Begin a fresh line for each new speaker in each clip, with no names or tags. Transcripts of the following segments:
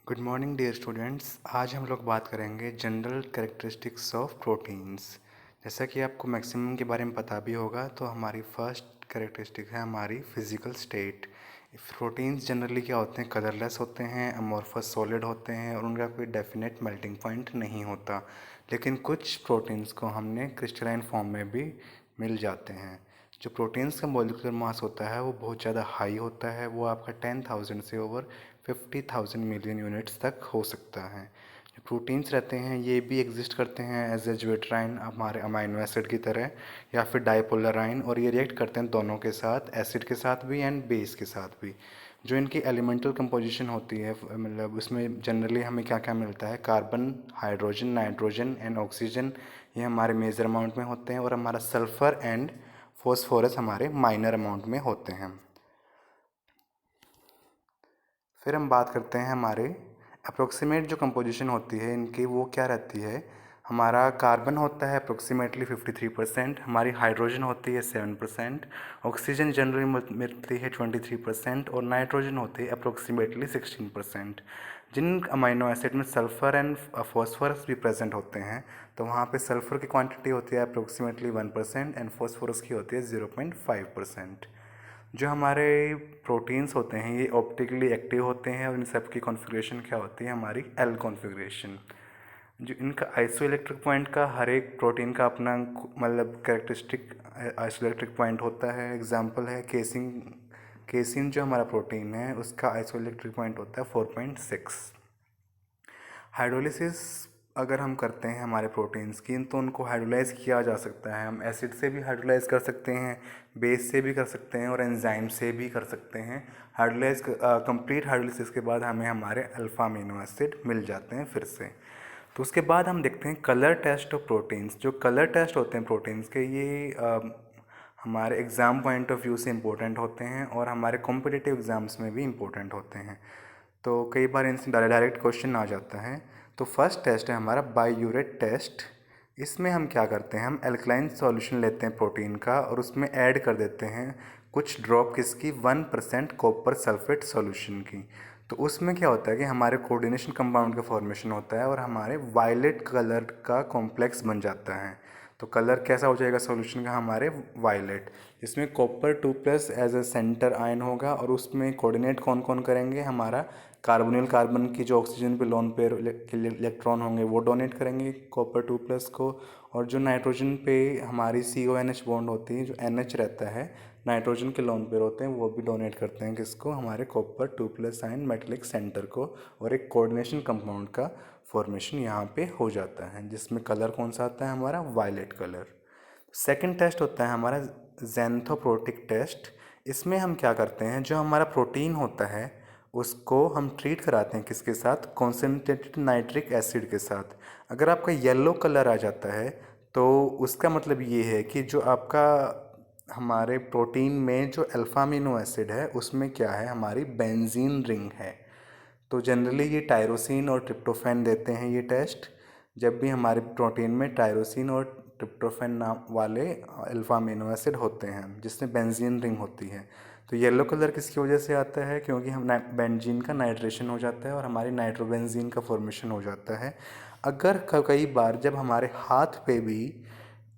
Good morning dear students. आज हम लोग बात करेंगे जनरल कैरेक्टरिस्टिक्स ऑफ प्रोटीन्स। जैसा कि आपको मैक्सिमम के बारे में पता भी होगा, तो हमारी फर्स्ट कैरेक्टरिस्टिक है हमारी फिजिकल स्टेट। प्रोटीन्स जनरली क्या होते हैं, कलरलेस होते हैं, अमॉर्फस सॉलिड होते हैं और उनका कोई डेफिनेट मेल्टिंग पॉइंट नहीं होता। लेकिन कुछ प्रोटीन्स को हमने क्रिस्टलाइन फॉर्म में भी मिल जाते हैं। जो प्रोटीन्स का मॉलिक्यूलर मास होता है वो बहुत ज़्यादा हाई होता है, वो आपका 10,000 से ओवर 50,000 मिलियन यूनिट्स तक हो सकता है। जो प्रोटीन्स रहते हैं ये भी एग्जिस्ट करते हैं एज ए ज्वेटराइन हमारे अमाइनो एसिड की तरह या फिर डाइपोलराइन, और ये रिएक्ट करते हैं दोनों के साथ, एसिड के साथ भी एंड बेस के साथ भी। जो इनकी एलिमेंटल कंपोजिशन होती है, मतलब उसमें जनरली हमें क्या क्या मिलता है, carbon, hydrogen, nitrogen and oxygen, ये हमारे मेजर अमाउंट में होते हैं और हमारा सल्फ़र एंड फॉस्फोरस हमारे माइनर अमाउंट में होते हैं। फिर हम बात करते हैं हमारे अप्रोक्सीमेट जो कंपोजिशन होती है इनकी, वो क्या रहती है। हमारा कार्बन होता है अप्रोक्सीमेटली 53%, हमारी हाइड्रोजन होती है 7%, ऑक्सीजन जनरली मिलती है 23% और नाइट्रोजन होती है अप्रोक्सीमेटली 16%। जिन अमाइनो एसिड में सल्फ़र एंड फॉस्फोरस भी प्रेजेंट होते हैं, तो वहाँ पे सल्फ़र की क्वांटिटी होती है अप्रोक्सीमेटली 1% एंड फॉस्फोरस की होती है 0.5%। जो हमारे प्रोटीन्स होते हैं ये ऑप्टिकली एक्टिव होते हैं और इन सब की कॉन्फ़िगरेशन क्या होती है, हमारी एल कॉन्फ़िगरेशन। जो इनका आइसोइलेक्ट्रिक पॉइंट का, हर एक प्रोटीन का अपना मतलब कैरेक्टरिस्टिक आइसोइलेक्ट्रिक पॉइंट होता है। एग्जांपल है केसिन। केसिन जो हमारा प्रोटीन है उसका आइसोइलेक्ट्रिक पॉइंट होता है 4.6। हाइड्रोलिसिस अगर हम करते हैं हमारे प्रोटीन्स की, तो उनको हाइड्रोलाइज किया जा सकता है। हम एसिड से भी हाइड्रोलाइज कर सकते हैं, बेस से भी कर सकते हैं और एंजाइम से भी कर सकते हैं। हाइड्रोलाइज कंप्लीट हाइड्रोलिसिस के बाद हमें हमारे अल्फ़ा अमीनो एसिड मिल जाते हैं फिर से। तो उसके बाद हम देखते हैं कलर टेस्ट ऑफ प्रोटीन्स। जो कलर टेस्ट होते हैं प्रोटीन्स के, ये हमारे एग्ज़ाम पॉइंट ऑफ व्यू से इम्पोर्टेंट होते हैं और हमारे कॉम्पिटिटिव एग्ज़ाम्स में भी इम्पोर्टेंट होते हैं। तो कई बार इनसे डायरेक्ट क्वेश्चन आ जाता है। तो फर्स्ट टेस्ट है हमारा बायूरेट टेस्ट। इसमें हम क्या करते हैं, हम एल्कलाइन सॉल्यूशन लेते हैं प्रोटीन का और उसमें ऐड कर देते हैं कुछ ड्रॉप किसकी, 1% कॉपर सल्फेट सॉल्यूशन की। तो उसमें क्या होता है कि हमारे कोऑर्डिनेशन कंपाउंड का फॉर्मेशन होता है और हमारे वायलेट कलर का कॉम्प्लेक्स बन जाता है। तो कलर कैसा हो जाएगा सॉल्यूशन का, हमारे वायलेट। इसमें copper 2+ as a centre ion होगा और उसमें कोऑर्डिनेट कौन कौन करेंगे, हमारा कार्बोनिल कार्बन की जो ऑक्सीजन पे लोन पेयर के इलेक्ट्रॉन होंगे वो डोनेट करेंगे कॉपर 2+ को, और जो नाइट्रोजन पे हमारी CONH बॉन्ड होती है, जो NH रहता है, नाइट्रोजन के लोन पेयर होते हैं, वो भी डोनेट करते हैं किसको, हमारे कॉपर 2+ आयन मेटलिक सेंटर को, और एक कोऑर्डिनेशन कंपाउंड का फॉर्मेशन यहाँ पे हो जाता है, जिसमें कलर कौन सा आता है, हमारा वायलेट कलर। सेकंड टेस्ट होता है हमारा ज़ैंथोप्रोटिक टेस्ट। इसमें हम क्या करते हैं, जो हमारा प्रोटीन होता है उसको हम ट्रीट कराते हैं किसके साथ, कॉन्सेंट्रेटेड नाइट्रिक एसिड के साथ। अगर आपका येलो कलर आ जाता है तो उसका मतलब ये है कि जो आपका हमारे प्रोटीन में जो अल्फ़ा अमीनो एसिड है उसमें क्या है, हमारी बेंजीन रिंग है। तो जनरली ये टायरोसिन और ट्रिप्टोफैन देते हैं ये टेस्ट। जब भी हमारे प्रोटीन में टायरोसिन और ट्रिप्टोफैन नाम वाले अल्फ़ा अमीनो एसिड होते हैं जिसमें बेंजीन रिंग होती है। तो येलो कलर किसकी वजह से आता है, क्योंकि हम बेंजीन का नाइट्रेशन हो जाता है और हमारी नाइट्रोबेंजीन का फॉर्मेशन हो जाता है। अगर कई बार जब हमारे हाथ पे भी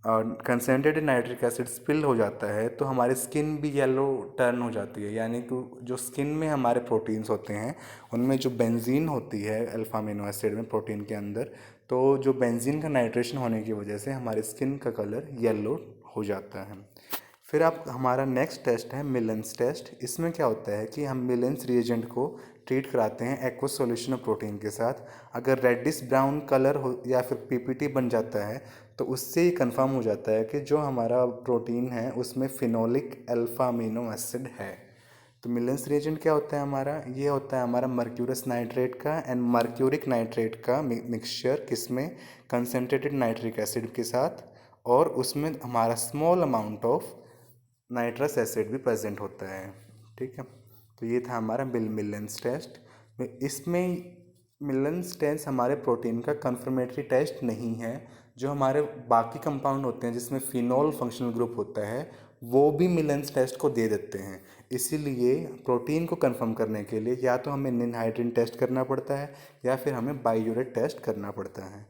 कंसनट्रेटेड नाइट्रिक एसिड स्पिल हो जाता है तो हमारी स्किन भी येलो टर्न हो जाती है, यानी कि जो स्किन में हमारे प्रोटीन्स होते हैं उनमें जो बेंजीन होती है अल्फ़ा अमीनो एसिड में प्रोटीन के अंदर, तो जो बेंजीन का नाइट्रेशन होने की वजह से हमारी स्किन का कलर येलो हो जाता है। फिर आप हमारा नेक्स्ट टेस्ट है मिलेंस टेस्ट। इसमें क्या होता है कि हम मिलेंस रिएजेंट को ट्रीट कराते हैं एक्वस सॉल्यूशन ऑफ प्रोटीन के साथ। अगर रेडिश ब्राउन कलर हो या फिर PPT बन जाता है तो उससे ही कंफर्म हो जाता है कि जो हमारा प्रोटीन है उसमें फिनोलिक अल्फ़ा अमीनो एसिड है। तो मिलेंस रिएजेंट क्या होता है हमारा, ये होता है हमारा मर्क्यूरस नाइट्रेट का एंड मर्क्यूरिक नाइट्रेट का मिक्सचर, किसमें, कंसनट्रेटेड नाइट्रिक एसिड के साथ, और उसमें हमारा small amount of nitrous acid भी प्रेजेंट होता है। ठीक है, तो ये था हमारा मिलेंस टेस्ट। इसमें मिलेंस टेस्ट हमारे प्रोटीन का कंफर्मेटरी टेस्ट नहीं है। जो हमारे बाकी कंपाउंड होते हैं जिसमें फिनोल फंक्शनल ग्रुप होता है वो भी मिलेंस टेस्ट को दे देते हैं। इसीलिए प्रोटीन को कंफर्म करने के लिए या तो हमें निनहाइड्रिन टेस्ट करना पड़ता है या फिर हमें बाइयूरेट टेस्ट करना पड़ता है।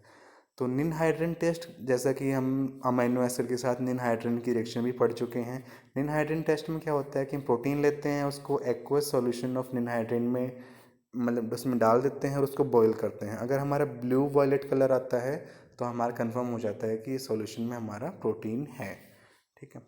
तो निनहाइड्रिन टेस्ट, जैसा कि हम अमीनो एसिड के साथ निनहाइड्रिन की रिएक्शन भी पढ़ चुके हैं। निनहाइड्रिन टेस्ट में क्या होता है कि हम प्रोटीन लेते हैं, उसको एक्वस सॉल्यूशन ऑफ निनहाइड्रिन में मतलब उसमें डाल देते हैं और उसको बॉईल करते हैं। अगर हमारा ब्लू वॉयलेट कलर आता है तो हमारा कंफर्म हो जाता है कि इस सॉल्यूशन में हमारा प्रोटीन है। ठीक है।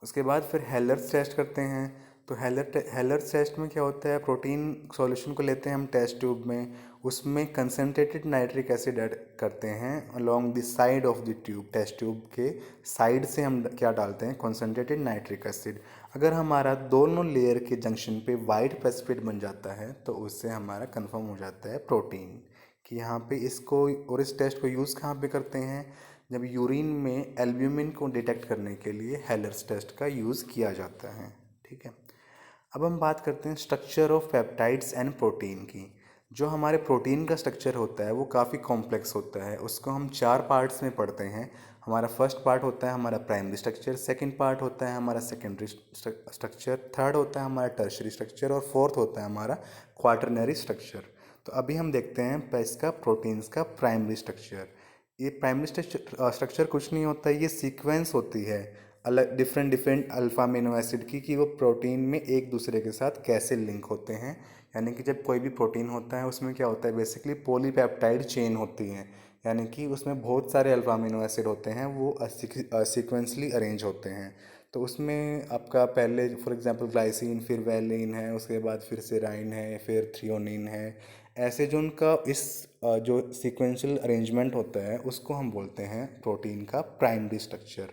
उसके बाद फिर हेलर्स टेस्ट करते हैं। तो हेलर्स टेस्ट में क्या होता है, प्रोटीन सॉल्यूशन को लेते हैं हम टेस्ट ट्यूब में, उसमें कंसनट्रेटेड नाइट्रिक एसिड ऐड करते हैं along the side of the tube. Test tube के साइड से हम क्या डालते हैं, कंसनट्रेटेड नाइट्रिक एसिड। अगर हमारा दोनों लेयर के जंक्शन पे वाइट प्रेसिपिटेट बन जाता है तो उससे हमारा कंफर्म हो जाता है प्रोटीन कि यहाँ पे इसको। और इस टेस्ट को यूज़ कहाँ पे करते हैं, जब यूरिन में एल्ब्यूमिन को डिटेक्ट करने के लिए हेलर्स टेस्ट का यूज़ किया जाता है। ठीक है। अब हम बात करते हैं structure of peptides and protein की। जो हमारे प्रोटीन का स्ट्रक्चर होता है वो काफ़ी कॉम्प्लेक्स होता है। उसको हम 4 पार्ट्स में पढ़ते हैं। हमारा फर्स्ट पार्ट होता है हमारा प्राइमरी स्ट्रक्चर, सेकंड पार्ट होता है हमारा सेकेंडरी स्ट्रक्चर, थर्ड होता है हमारा टर्शरी स्ट्रक्चर और फोर्थ होता है हमारा क्वाटरनरी स्ट्रक्चर। तो अभी हम देखते हैं इसका प्रोटीन्स का प्राइमरी स्ट्रक्चर। ये प्राइमरी स्ट्रक्चर कुछ नहीं होता, ये सीक्वेंस होती है अलग different different alpha amino acid की, कि वो प्रोटीन में एक दूसरे के साथ कैसे लिंक होते हैं। यानी कि जब कोई भी प्रोटीन होता है उसमें क्या होता है, बेसिकली पॉलीपेप्टाइड चेन होती है। यानी कि उसमें बहुत सारे अल्फ़ा अमीनो एसिड होते हैं, वो सीक्वेंसली अरेंज होते हैं। तो उसमें आपका पहले फॉर एग्जांपल ग्लाइसिन, फिर वैलिन है, उसके बाद फिर सेराइन है, फिर थ्रियोनिन है। ऐसे जो उनका जो सीक्वेंशियल अरेंजमेंट होता है उसको हम बोलते हैं प्रोटीन का प्राइमरी स्ट्रक्चर।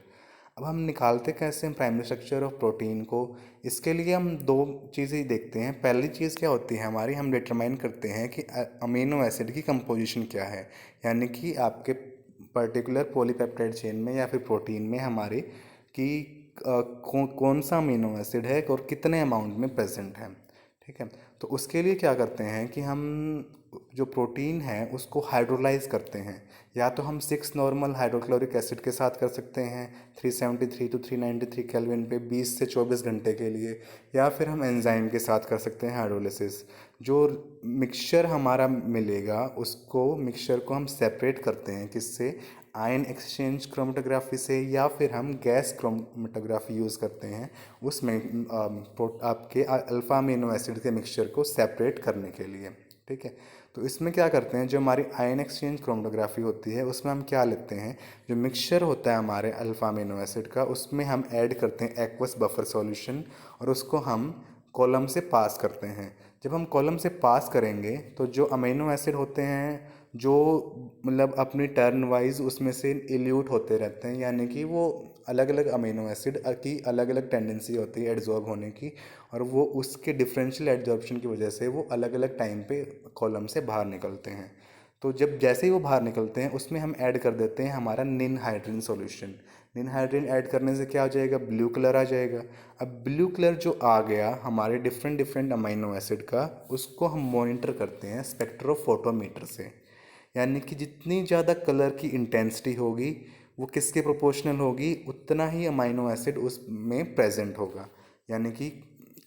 अब हम निकालते कैसे हैं प्राइमरी स्ट्रक्चर ऑफ प्रोटीन को, इसके लिए हम दो चीज़ें देखते हैं। पहली चीज़ क्या होती है हमारी, हम डिटरमाइन करते हैं कि अमीनो एसिड की कंपोजिशन क्या है। यानी कि आपके पर्टिकुलर पॉलीपेप्टाइड चेन में या फिर प्रोटीन में हमारे कि कौन सा अमीनो एसिड है और कितने अमाउंट में प्रेजेंट है। ठीक है। तो उसके लिए क्या करते हैं कि हम जो प्रोटीन है उसको हाइड्रोलाइज करते हैं। या तो हम 6 नॉर्मल हाइड्रोक्लोरिक एसिड के साथ कर सकते हैं 373 टू 393 केल्विन पे 20 से 24 घंटे के लिए, या फिर हम एंजाइम के साथ कर सकते हैं हाइड्रोलिसिस। जो मिक्सचर हमारा मिलेगा उसको मिक्सचर को हम सेपरेट करते हैं किससे, आयन एक्सचेंज क्रोमेटोग्राफी से, या फिर हम गैस क्रोमेटोग्राफी यूज़ करते हैं उसमें आपके अल्फ़ा अमीनो एसिड के मिक्सचर को सेपरेट करने के लिए। ठीक है। तो इसमें क्या करते हैं, जो हमारी आयन एक्सचेंज क्रोमेटोग्राफी होती है उसमें हम क्या लेते हैं, जो मिक्सचर होता है हमारे अल्फ़ा अमीनो एसिड का उसमें हम ऐड करते हैं एक्वस बफर सॉल्यूशन और उसको हम कॉलम से पास करते हैं। जब हम कॉलम से पास करेंगे तो जो अमीनो एसिड होते हैं जो मतलब अपनी टर्न वाइज उसमें से इल्यूट होते रहते हैं, यानी कि वो अलग अलग अमीनो एसिड की अलग अलग टेंडेंसी होती है एड्जॉर्ब होने की, और वो उसके डिफरेंशियल एड्जॉर्प्शन की वजह से वो अलग अलग टाइम पे कॉलम से बाहर निकलते हैं। तो जब जैसे ही वो बाहर निकलते हैं उसमें हम ऐड कर देते हैं हमारा निनहाइड्रिन सॉल्यूशन। निनहाइड्रिन ऐड करने से क्या हो जाएगा, ब्लू कलर आ जाएगा। अब ब्लू कलर जो आ गया हमारे डिफरेंट डिफरेंट अमीनो एसिड का, उसको हम मॉनिटर करते हैं स्पेक्ट्रोफोटोमीटर से। यानी कि जितनी ज़्यादा कलर की इंटेंसिटी होगी वो किसके प्रोपोर्शनल होगी, उतना ही अमीनो एसिड उसमें प्रेजेंट होगा। यानी कि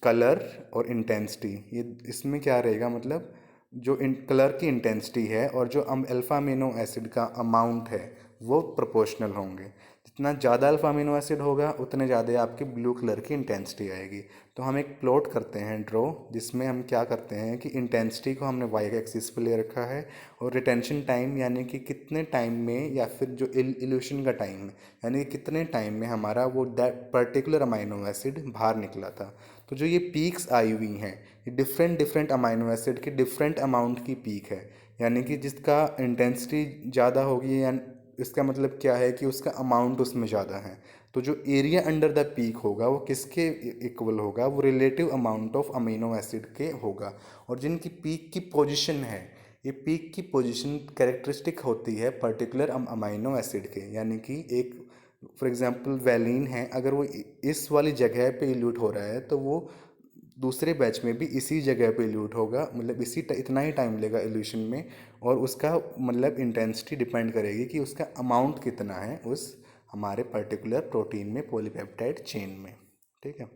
कलर और इंटेंसिटी, ये इसमें क्या रहेगा, मतलब जो कलर की इंटेंसिटी है और जो अल्फ़ा अमीनो एसिड का अमाउंट है वो प्रोपोर्शनल होंगे। जितना ज़्यादा अल्फ़ा अमीनो एसिड होगा उतने ज़्यादा आपकी ब्लू कलर की इंटेंसिटी आएगी। तो हम एक प्लॉट करते हैं ड्रॉ, जिसमें हम क्या करते हैं कि इंटेंसिटी को हमने वाई एक्सिस पे ले रखा है और रिटेंशन टाइम यानी कि कितने टाइम में, या फिर जो इल्यूशन का टाइम है यानी कि कितने टाइम में हमारा वो दैट पर्टिकुलर अमाइनो एसिड बाहर निकला था। तो जो ये पीक्स आई हुई हैं ये डिफरेंट डिफरेंट अमाइनो एसिड की डिफरेंट अमाउंट की पीक है। यानी कि जिसका इंटेंसिटी ज़्यादा होगी या इसका मतलब क्या है कि उसका अमाउंट उसमें ज़्यादा है। तो जो एरिया अंडर द पीक होगा वो किसके इक्वल होगा, वो relative amount of amino acid के होगा। और जिनकी पीक की पोजीशन है, ये पीक की पोजीशन कैरेक्टरिस्टिक होती है पर्टिकुलर अमीनो एसिड के। यानी कि एक फॉर एग्जांपल वैलिन है, अगर वो इस वाली जगह पे इल्यूट हो रहा है तो वो दूसरे बैच में भी इसी जगह पे इल्यूट होगा, मतलब इतना ही टाइम लेगा इल्यूशन में। और उसका मतलब इंटेंसिटी डिपेंड करेगी कि उसका अमाउंट कितना है उस हमारे पर्टिकुलर प्रोटीन में पॉलीपेप्टाइड चेन में। ठीक है।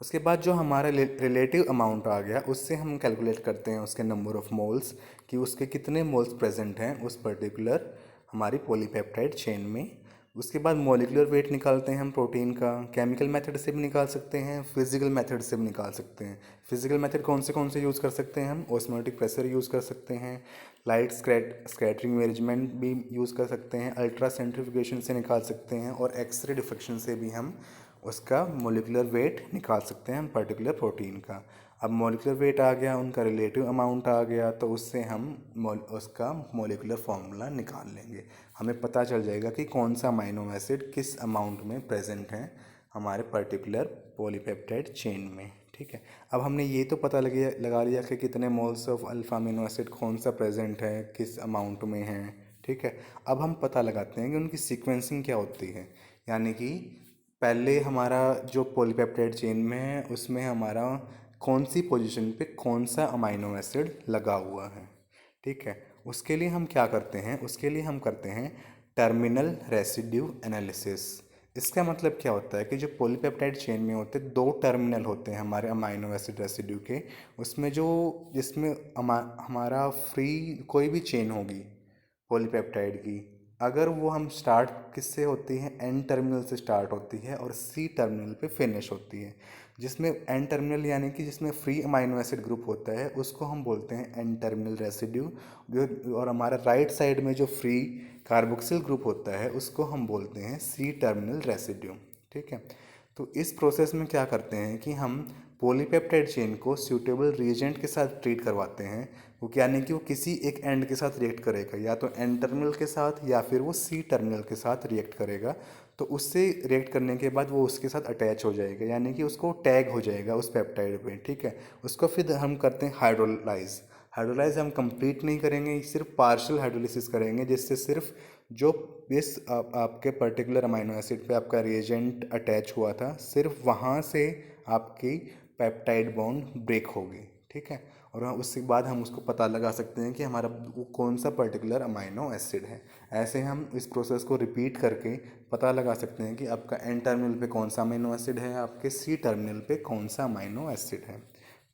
उसके बाद जो हमारा रिलेटिव अमाउंट आ गया उससे हम कैलकुलेट करते हैं उसके नंबर ऑफ़ मोल्स, कि उसके कितने मोल्स प्रेजेंट हैं उस पर्टिकुलर हमारी पॉलीपेप्टाइड चेन में। उसके बाद मॉलिक्यूलर वेट निकालते हैं हम प्रोटीन का। केमिकल मेथड से भी निकाल सकते हैं, फिजिकल मेथड से भी निकाल सकते हैं। फिजिकल मेथड कौन से यूज़ कर सकते हैं हम? ऑस्मोटिक प्रेशर यूज़ कर सकते हैं, लाइट स्कैटरिंग मेजरमेंट भी यूज़ कर सकते हैं, अल्ट्रा सेंट्रीफ्यूगेशन से निकाल सकते हैं, और एक्सरे डिफ्रेक्शन से भी हम उसका मोलिकुलर वेट निकाल सकते हैं हम पर्टिकुलर प्रोटीन का। अब मोलिकुलर वेट आ गया, उनका रिलेटिव अमाउंट आ गया, तो उससे हम उसका मोलिकुलर फार्मूला निकाल लेंगे। हमें पता चल जाएगा कि कौन सा अमाइनो एसिड किस अमाउंट में प्रेजेंट है हमारे पर्टिकुलर पॉलीपेप्टाइड चेन में। ठीक है, अब हमने ये तो पता लगा लिया कि कितने moles of alpha amino acid कौन सा प्रेजेंट है, किस अमाउंट में है। ठीक है, अब हम पता लगाते हैं कि उनकी सीक्वेंसिंग क्या होती है। यानी कि पहले हमारा जो पॉलीपेप्टाइड चेन में है उसमें हमारा कौन सी पोजीशन पे कौन सा अमाइनो एसिड लगा हुआ है। ठीक है, उसके लिए हम क्या करते हैं? उसके लिए हम करते हैं टर्मिनल रेसिड्यू एनालिसिस। इसका मतलब क्या होता है कि जो पॉलीपेप्टाइड चेन में होते हैं दो टर्मिनल होते हैं हमारे अमाइनो एसिड रेसिड्यू के। उसमें जो जिसमें हमारा फ्री कोई भी चेन होगी पॉलीपेप्टाइड की, अगर वो हम स्टार्ट किससे होती है? एन टर्मिनल से स्टार्ट होती है और सी टर्मिनल पे फिनिश होती है। जिसमें एन टर्मिनल यानी कि जिसमें फ्री अमाइनो एसिड ग्रुप होता है उसको हम बोलते हैं एन टर्मिनल रेसिड्यू। जो और हमारा राइट साइड में जो फ्री कार्बोक्सिल ग्रुप होता है उसको हम बोलते हैं सी टर्मिनल रेसिड्यू। ठीक है, तो इस प्रोसेस में क्या करते हैं कि हम पॉलीपेप्टाइड चेन को सूटेबल रिएजेंट के साथ ट्रीट करवाते हैं। वो यानी कि वो किसी एक एंड के साथ रिएक्ट करेगा, या तो एन टर्मिनल के साथ या फिर वो सी टर्मिनल के साथ रिएक्ट करेगा। तो उससे रिएक्ट करने के बाद वो उसके साथ अटैच हो जाएगा, यानी कि उसको टैग हो जाएगा उस पेप्टाइड पे। ठीक है, उसको फिर हम करते हैं हाइड्रोलाइज। हाइड्रोलाइज हम कंप्लीट नहीं करेंगे, सिर्फ पार्शियल हाइड्रोलिसिस करेंगे, जिससे सिर्फ जो इस आपके पर्टिकुलर अमाइनो एसिड पे आपका रिएजेंट अटैच हुआ था सिर्फ वहाँ से आपकी पेप्टाइड बॉन्ड ब्रेक होगी। ठीक है, और उसके बाद हम उसको पता लगा सकते हैं कि हमारा वो कौन सा पर्टिकुलर अमाइनो एसिड है। ऐसे हम इस प्रोसेस को रिपीट करके पता लगा सकते हैं कि आपका एन टर्मिनल पे कौन सा अमाइनो एसिड है, आपके सी टर्मिनल पे कौन सा अमाइनो एसिड है।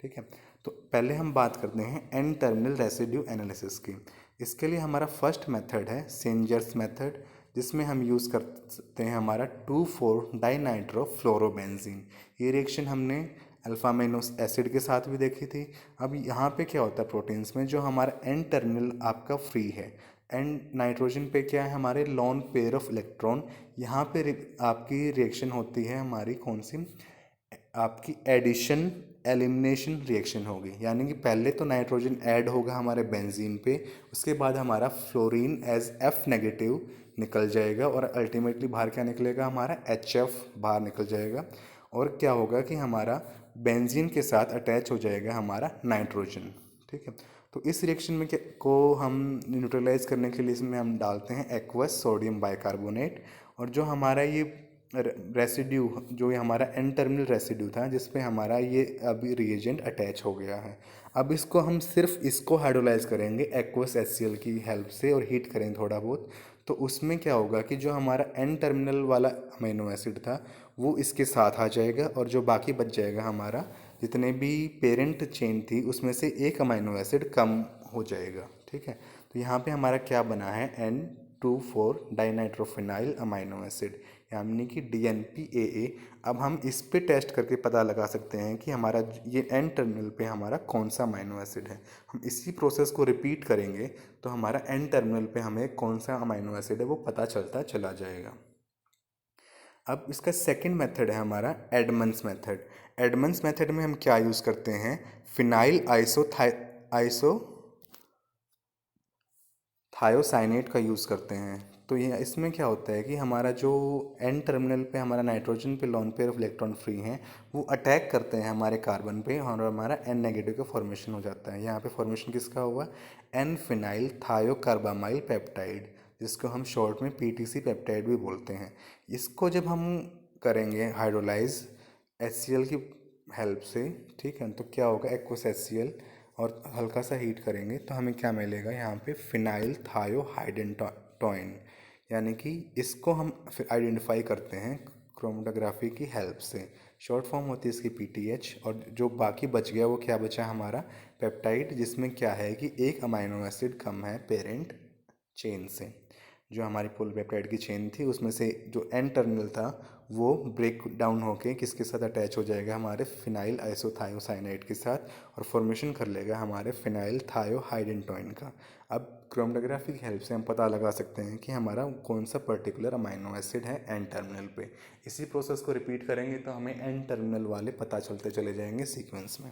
ठीक है, तो पहले हम बात करते हैं एन टर्मिनल रेसिड्यू एनालिसिस की। इसके लिए हमारा फर्स्ट मेथड है सेंजर्स मेथड, जिसमें हम यूज़ कर सकते हैं हमारा 2,4-डाइनाइट्रोफ्लोरोबेंजीन। ये रिएक्शन हमने अल्फा अमीनो एसिड के साथ भी देखी थी। अब यहाँ पे क्या होता है प्रोटीन्स में, जो हमारा एन टर्मिनल आपका फ्री है, एन नाइट्रोजन पे क्या है हमारे लॉन पेयर ऑफ इलेक्ट्रॉन। यहाँ पे आपकी रिएक्शन होती है हमारी कौन सी? आपकी एडिशन एलिमिनेशन रिएक्शन होगी। यानी कि पहले तो नाइट्रोजन ऐड होगा हमारे बेंजीन पे, उसके बाद हमारा फ्लोरीन एज एफ नेगेटिव निकल जाएगा, और अल्टीमेटली बाहर क्या निकलेगा? हमारा एच एफ बाहर निकल जाएगा। और क्या होगा कि हमारा बेंजीन के साथ अटैच हो जाएगा हमारा नाइट्रोजन। ठीक है, तो इस रिएक्शन में क्या को हम न्यूट्रलाइज करने के लिए इसमें हम डालते हैं एक्वस सोडियम बाइकार्बोनेट। और जो हमारा ये रेसिड्यू, जो ये हमारा एन टर्मिनल रेसिड्यू था जिस पे हमारा ये अभी रिएजेंट अटैच हो गया है, अब इसको हम सिर्फ इसको हाइड्रोलाइज करेंगे एक्वस HCl की हेल्प से, और हीट करेंगे थोड़ा बहुत। तो उसमें क्या होगा कि जो हमारा एन टर्मिनल वाला अमीनो एसिड था वो इसके साथ आ जाएगा, और जो बाकी बच जाएगा हमारा जितने भी पेरेंट चेन थी उसमें से एक अमीनो एसिड कम हो जाएगा। ठीक है, तो यहाँ पे हमारा क्या बना है? N2,4-डाइनाइट्रोफिनाइल अमीनो एसिड, यानी कि DNPAA। अब हम इस पे टेस्ट करके पता लगा सकते हैं कि हमारा ये एन टर्मिनल पे हमारा कौन सा अमीनो एसिड है। हम इसी प्रोसेस को रिपीट करेंगे तो हमारा एन टर्मिनल पे हमें कौन सा अमीनो एसिड है वो पता चलता चला जाएगा। अब इसका सेकंड मेथड है हमारा एडमंड्स मेथड। एडमंड्स मेथड में हम क्या यूज़ करते हैं? फिनाइल आइसो थायोसाइनेट का यूज़ करते हैं। तो ये इसमें क्या होता है कि हमारा जो एन टर्मिनल पे हमारा नाइट्रोजन पे lone pair of electron free हैं वो अटैक करते हैं हमारे कार्बन पे, और हमारा एन नेगेटिव का फॉर्मेशन हो जाता है। यहाँ पे फॉर्मेशन किसका हुआ? एन फिनाइल थायोकार्बामाइल पेप्टाइड, जिसको हम शॉर्ट में PTC पेप्टाइड भी बोलते हैं। इसको जब हम करेंगे हाइड्रोलाइज HCl की हेल्प से, ठीक है, तो क्या होगा? एक्वस HCl, और हल्का सा हीट करेंगे तो हमें क्या मिलेगा? यहाँ पे फिनाइल थायोहाइडेंटोइन, यानी कि इसको हम फिर आइडेंटिफाई करते हैं क्रोमेटोग्राफी की हेल्प से। शॉर्ट फॉर्म होती है इसकी पीटीएच, और जो बाकी बच गया वो क्या बचा हमारा, पेप्टाइड, जिसमें क्या है कि एक अमाइनो एसिड कम है पेरेंट चेन से। जो हमारी पॉलीपेप्टाइड की चेन थी उसमें से जो एन टर्मिनल था वो ब्रेक डाउन होके किसके साथ अटैच हो जाएगा, हमारे फिनाइल आइसोथायोसाइनाइड के साथ, और फॉर्मेशन कर लेगा हमारे फिनाइल थायोहाइडेंटोइन का। अब क्रोमेटोग्राफी की हेल्प से हम पता लगा सकते हैं कि हमारा कौन सा पर्टिकुलर अमाइनो एसिड है एन टर्मिनल पे। इसी प्रोसेस को रिपीट करेंगे तो हमें एन टर्मिनल वाले पता चलते चले जाएंगे सीक्वेंस में।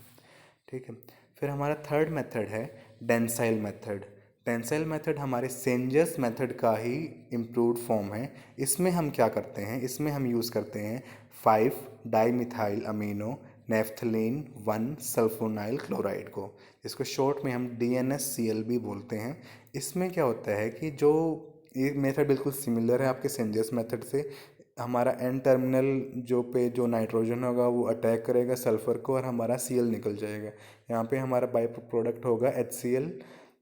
ठीक है। फिर हमारा थर्ड मेथड है डेंसाइल मेथड। डेंसाइल मेथड हमारे सेंजर्स मेथड का ही इम्प्रूव्ड फॉर्म है। इसमें हम क्या करते हैं, इसमें हम यूज़ करते हैं 5 dimethyl amino naphthalene 1 sulfonyl chloride को, इसको शॉर्ट में हम DNSCl भी बोलते हैं। इसमें क्या होता है कि जो ये मेथड बिल्कुल सिमिलर है आपके सेंजर्स मेथड से। हमारा एन टर्मिनल जो नाइट्रोजन होगा वो अटैक करेगा सल्फ़र को और हमारा Cl निकल जाएगा। यहाँ पे हमारा बाई प्रोडक्ट होगा HCl।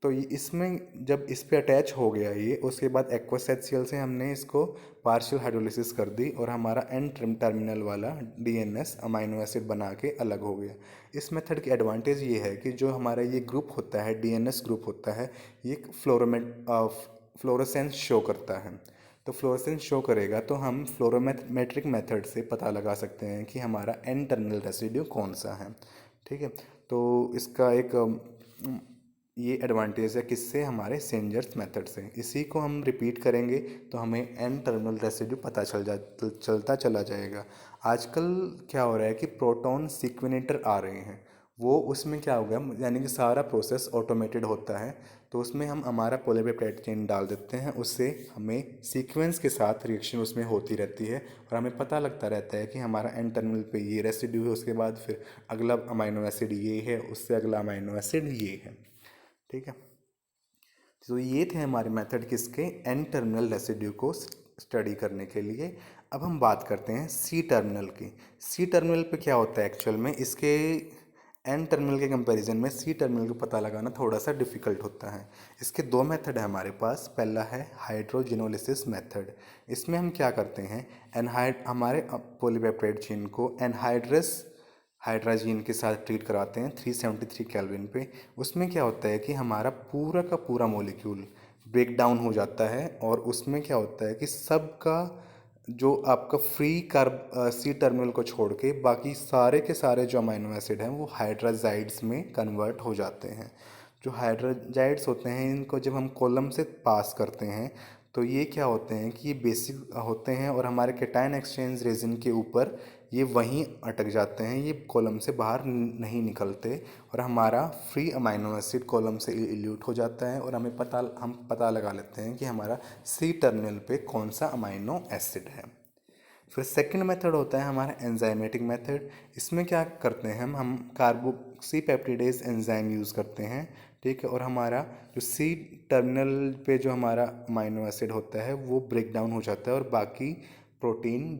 तो इसमें जब इस पे अटैच हो गया ये, उसके बाद एक्वस HCl से हमने इसको पार्शियल हाइड्रोलिसिस कर दी और हमारा एन टर्मिनल वाला DNS अमाइनो एसिड बना के अलग हो गया। इस मेथड की एडवांटेज ये है कि जो हमारा ये ग्रुप होता है, DNS ग्रुप होता है, ये फ्लोरोसेंस शो करता है। तो फ्लोरोसेंस शो करेगा तो हम फ्लोरोमेट्रिक मेथड से पता लगा सकते हैं कि हमारा एन टर्मिनल रेसिड्यू कौन सा है। ठीक है। तो इसका एक ये एडवांटेज है किससे, हमारे सेंजर्स मेथड से। इसी को हम रिपीट करेंगे तो हमें एन टर्मिनल रेसिड्यू पता चलता चला जाएगा। आजकल क्या हो रहा है कि प्रोटॉन सीक्वेनेटर आ रहे हैं, वो उसमें क्या होगा, यानी कि सारा प्रोसेस ऑटोमेटेड होता है। तो उसमें हम हमारा पॉलीपेप्टाइड चेन डाल देते हैं, उससे हमें सीक्वेंस के साथ रिएक्शन उसमें होती रहती है और हमें पता लगता रहता है कि हमारा एन टर्मिनल पे ये रेसिड्यू है, उसके बाद फिर अगला अमाइनो एसिड ये है, उससे अगला अमाइनो एसिड ये है। ठीक है। तो ये थे हमारे मेथड किसके, एन टर्मिनल रेसिड्यू को स्टडी करने के लिए। अब हम बात करते हैं सी टर्मिनल की। सी टर्मिनल पे क्या होता है एक्चुअल में, इसके एन टर्मिनल के कंपैरिजन में सी टर्मिनल को पता लगाना थोड़ा सा डिफ़िकल्ट होता है। इसके दो मेथड है हमारे पास। पहला है हाइड्रोजिनोलिसिस मेथड। इसमें हम क्या करते हैं, हमारे पॉलीपेप्टाइड चेन को एनहाइड्रस हाइड्राजीन के साथ ट्रीट कराते हैं 373 केल्विन पे। उसमें क्या होता है कि हमारा पूरा का पूरा मॉलिक्यूल ब्रेक डाउन हो जाता है और उसमें क्या होता है कि सबका जो आपका फ्री कार्ब सी टर्मिनल को छोड़ के बाकी सारे के सारे जो अमाइनो एसिड हैं वो हाइड्राजाइड्स में कन्वर्ट हो जाते हैं। जो हाइड्राजाइड्स होते हैं इनको जब हम कॉलम से पास करते हैं तो ये क्या होते हैं कि ये बेसिक होते हैं और हमारे कैटायन एक्सचेंज रेजिन के ऊपर ये वहीं अटक जाते हैं, ये कॉलम से बाहर नहीं निकलते और हमारा फ्री अमाइनो एसिड कॉलम से इल्यूट हो जाता है और हम पता लगा लेते हैं कि हमारा सी टर्मिनल पे कौन सा अमाइनो एसिड है। फिर सेकंड मेथड होता है हमारा एंजाइमेटिक मेथड। इसमें क्या करते हैं हम कार्बोक्सी पेप्टिडेज एंजाइम यूज़ करते हैं। ठीक है। और हमारा जो सी टर्मिनल पे जो हमारा अमाइनो एसिड होता है वो ब्रेक डाउन हो जाता है और बाकी प्रोटीन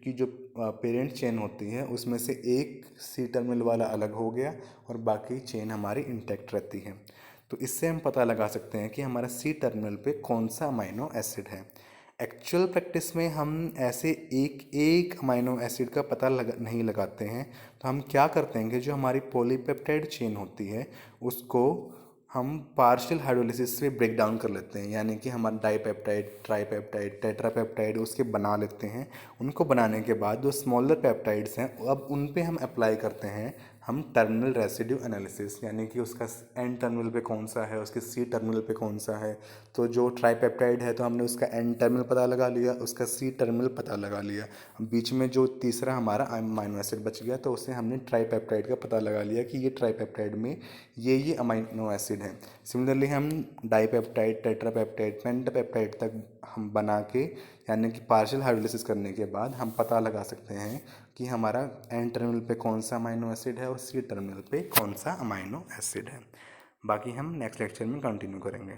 की जो पेरेंट चेन होती है उसमें से एक सी टर्मिनल वाला अलग हो गया और बाकी चेन हमारी इंटैक्ट रहती है। तो इससे हम पता लगा सकते हैं कि हमारा सी टर्मिनल पे कौन सा अमाइनो एसिड है। एक्चुअल प्रैक्टिस में हम ऐसे एक एक अमाइनो एसिड का पता नहीं लगाते हैं। तो हम क्या करते हैं कि जो हमारी पॉलीपेप्टाइड चेन होती है उसको हम पार्शियल हाइड्रोलिसिस से ब्रेक डाउन कर लेते हैं, यानी कि हमारा डाईपेप्टाइड, ट्राईपेप्टाइड, टेट्रापेप्टाइड उसके बना लेते हैं। उनको बनाने के बाद जो स्मॉलर पेप्टाइड्स हैं अब उन पे हम अप्लाई करते हैं हम टर्मिनल रेसिड्यू एनालिसिस, यानी कि उसका एन टर्मिनल पे कौन सा है, उसके सी टर्मिनल पे कौन सा है। तो जो ट्राईपेप्टाइड है तो हमने उसका एन टर्मिनल पता लगा लिया, उसका सी टर्मिनल पता लगा लिया, बीच में जो तीसरा हमारा अमाइनो एसिड बच गया तो उसे हमने ट्राईपेप्टाइड का पता लगा लिया कि ये ट्राईपेप्टाइड में ये अमाइनो एसिड है। सिमिलरली हम डाईपेप्टाइड, टेट्रापेप्टाइड, पेंटापेप्टाइड तक हम बना के यानी कि पार्शियल हाइड्रोलिसिस करने के बाद हम पता लगा सकते हैं कि हमारा एन टर्मिनल पे कौन सा अमाइनो एसिड है और सी टर्मिनल पे कौन सा अमाइनो एसिड है। बाकी हम नेक्स्ट लेक्चर में कंटिन्यू करेंगे।